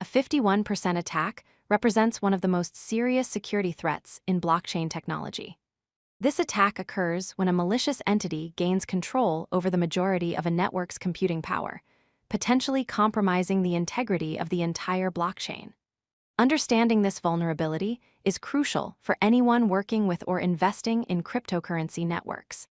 51% attack represents one of the most serious security threats in blockchain technology. This attack occurs when a malicious entity gains control over the majority of a network's computing power, potentially compromising the integrity of the entire blockchain. Understanding this vulnerability is crucial for anyone working with or investing in cryptocurrency networks.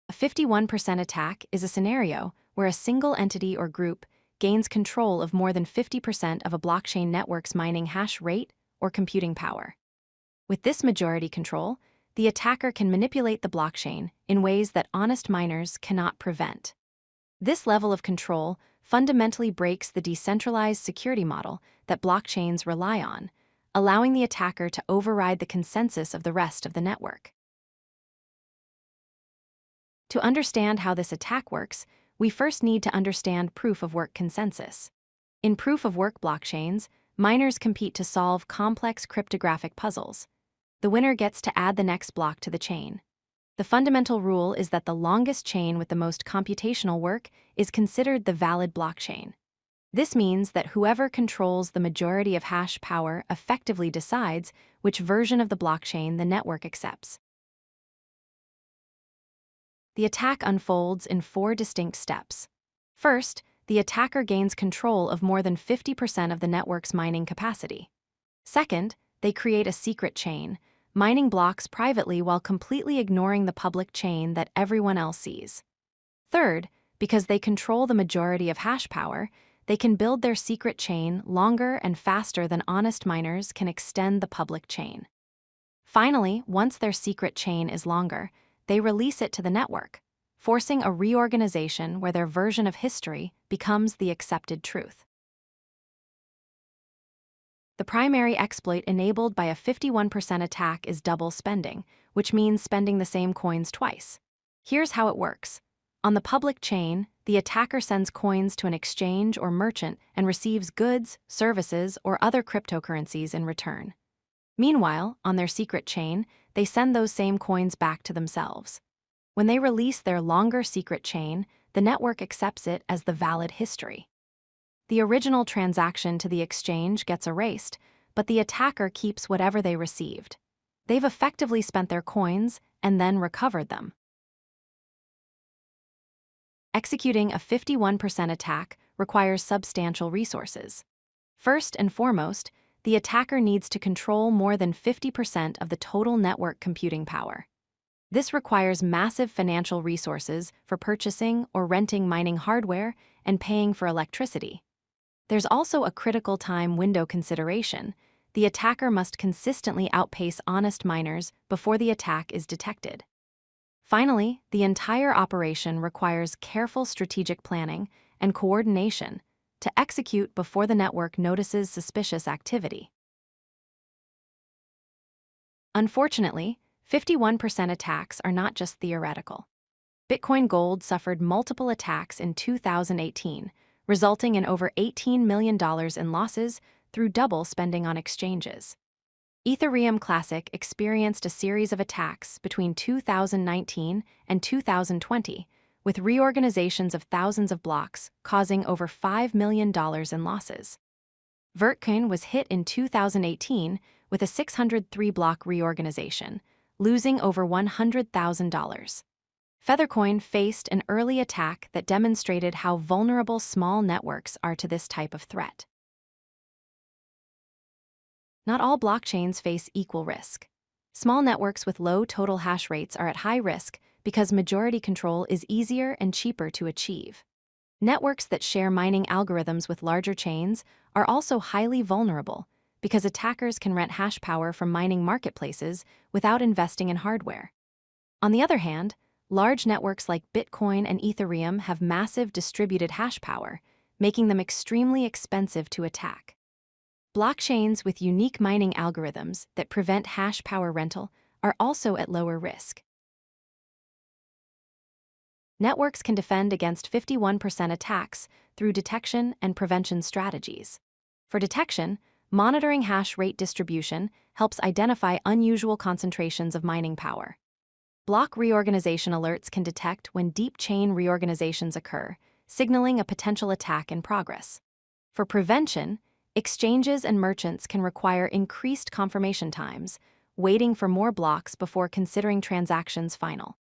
A 51% attack is a scenario where a single entity or group gains control of more than 50% of a blockchain network's mining hash rate or computing power. With this majority control, the attacker can manipulate the blockchain in ways that honest miners cannot prevent. This level of control fundamentally breaks the decentralized security model that blockchains rely on, allowing the attacker to override the consensus of the rest of the network. To understand how this attack works, we first need to understand proof-of-work consensus. In proof-of-work blockchains, miners compete to solve complex cryptographic puzzles. The winner gets to add the next block to the chain. The fundamental rule is that the longest chain with the most computational work is considered the valid blockchain. This means that whoever controls the majority of hash power effectively decides which version of the blockchain the network accepts. The attack unfolds in 4 distinct steps. First, the attacker gains control of more than 50% of the network's mining capacity. Second, they create a secret chain, mining blocks privately while completely ignoring the public chain that everyone else sees. Third, because they control the majority of hash power, they can build their secret chain longer and faster than honest miners can extend the public chain. Finally, once their secret chain is longer, they release it to the network, forcing a reorganization where their version of history becomes the accepted truth. The primary exploit enabled by a 51% attack is double spending, which means spending the same coins twice. Here's how it works. On the public chain, the attacker sends coins to an exchange or merchant and receives goods, services, or other cryptocurrencies in return. Meanwhile, on their secret chain, they send those same coins back to themselves. When they release their longer secret chain, the network accepts it as the valid history. The original transaction to the exchange gets erased, but the attacker keeps whatever they received. They've effectively spent their coins and then recovered them. Executing a 51% attack requires substantial resources. First and foremost, the attacker needs to control more than 50% of the total network computing power. This requires massive financial resources for purchasing or renting mining hardware and paying for electricity. There's also a critical time window consideration. The attacker must consistently outpace honest miners before the attack is detected. Finally, the entire operation requires careful strategic planning and coordination to execute before the network notices suspicious activity. Unfortunately, 51% attacks are not just theoretical. Bitcoin Gold suffered multiple attacks in 2018, resulting in over $18 million in losses through double spending on exchanges. Ethereum Classic experienced a series of attacks between 2019 and 2020, with reorganizations of thousands of blocks causing over $5 million in losses. Vertcoin was hit in 2018 with a 603-block reorganization, losing over $100,000. Feathercoin faced an early attack that demonstrated how vulnerable small networks are to this type of threat. Not all blockchains face equal risk. Small networks with low total hash rates are at high risk because majority control is easier and cheaper to achieve. Networks that share mining algorithms with larger chains are also highly vulnerable because attackers can rent hash power from mining marketplaces without investing in hardware. On the other hand, large networks like Bitcoin and Ethereum have massive distributed hash power, making them extremely expensive to attack. Blockchains with unique mining algorithms that prevent hash power rental are also at lower risk. Networks can defend against 51% attacks through detection and prevention strategies. For detection, monitoring hash rate distribution helps identify unusual concentrations of mining power. Block reorganization alerts can detect when deep chain reorganizations occur, signaling a potential attack in progress. For prevention, exchanges and merchants can require increased confirmation times, waiting for more blocks before considering transactions final.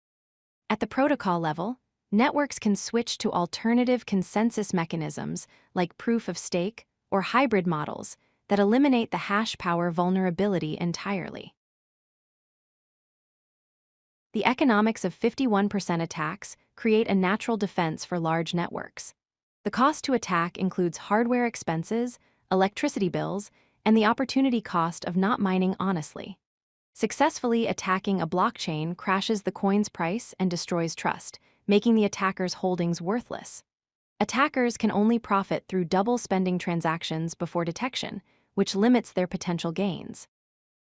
At the protocol level, networks can switch to alternative consensus mechanisms like proof of stake or hybrid models that eliminate the hash power vulnerability entirely. The economics of 51% attacks create a natural defense for large networks. The cost to attack includes hardware expenses, electricity bills, and the opportunity cost of not mining honestly. Successfully attacking a blockchain crashes the coin's price and destroys trust, making the attacker's holdings worthless. Attackers can only profit through double-spending transactions before detection, which limits their potential gains.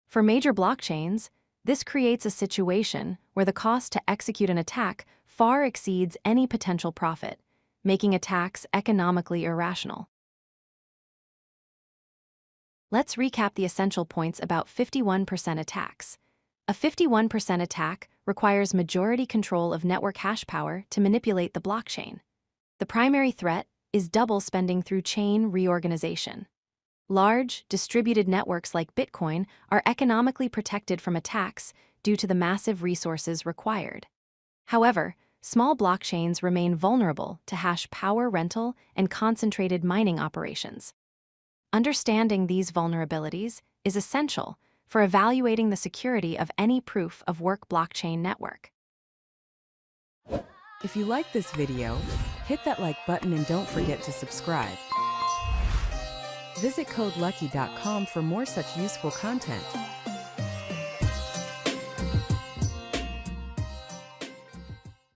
For major blockchains, this creates a situation where the cost to execute an attack far exceeds any potential profit, making attacks economically irrational. Let's recap the essential points about 51% attacks. A 51% attack requires majority control of network hash power to manipulate the blockchain. The primary threat is double spending through chain reorganization. Large, distributed networks like Bitcoin are economically protected from attacks due to the massive resources required. However, small blockchains remain vulnerable to hash power rental and concentrated mining operations. Understanding these vulnerabilities is essential for evaluating the security of any proof-of-work blockchain network. If you like this video, hit that like button and don't forget to subscribe. Visit codelucky.com for more such useful content.